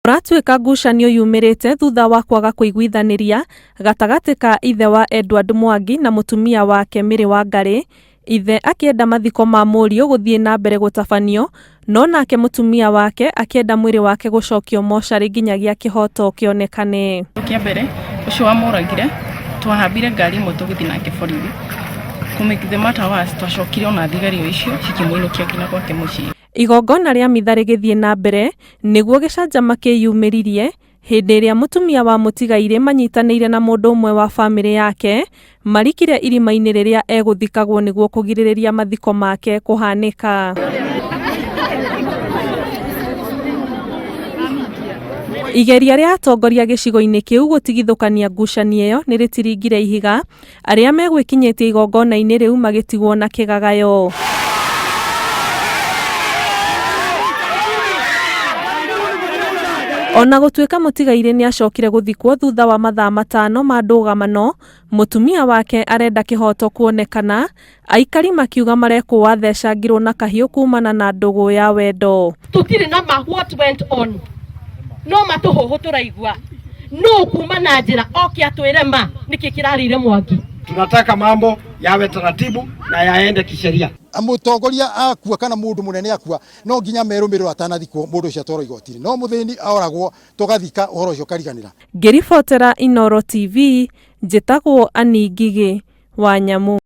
Ũratuĩka ngucanio yumirite thutha wa kwaga kũiguithaniria gatagati ka ithe wa Edward Mwangi na mutumia wake Mary Wangari, ithe akienda mathiko ma mũriũ guthie na mbere gũtabanio, no nake mutumia wake akienda mwĩrĩ wake gucokio mocarĩ nginyagia kĩhoto kĩonekane. Kia mbere ucio wamũragire twahambire ngari imwe tũgĩthiĩ nake borithi. Kumake the matter was twacokire ona thigari icio cikĩmũinũkia nginya gwake mũciĩ. Igongona rĩa mitha rĩgĩthiĩ na mbere nĩguo Gicanjama kĩyumĩririe hĩndĩ ĩrĩa mutumia wa mũtigaire manyitanĩire na mũndũ ũmwe wa bamĩrĩ yake marikire irima-inĩ rĩrĩa egũthikagwo nĩguo kũgirĩrĩria mathiko make kũhanĩka. Igeria rĩa atongoria gĩcigo-inĩ kĩu gũtigithũkania ngucanio ĩyo nĩ rĩtiringire ihiga, arĩa megwĩkinyĩtie igongona-inĩ rĩu magĩtigwo na kĩgagayo. Ona gũtuĩka mũtigaire nĩ acokire gũthikwo thutha wa mathaa 5 ma ndũgamano, mutumia wake arenda kĩhoto kuonekana, aikari makiuga marekwo wathecangirwo na kahiũ kumana na ndũgũ ya wendo. Tutire na what went on. No matuhuhu turaigua. No kuma na njira oke atwire ma niki kirarire Mwangi. Tunataka mambo yawe taratibu na yaende kisheria. Mutongoria akua kana mundu munene akua no nginya merũmĩrĩrwo atanathikwo mundu ucio atwarwo igoti-inĩ. No muthĩni oragwo tugathika ũhoro ucio kariganĩra. Ngĩribotera Inooro TV, njĩtagwo Ani Ngigĩ Wanyamu.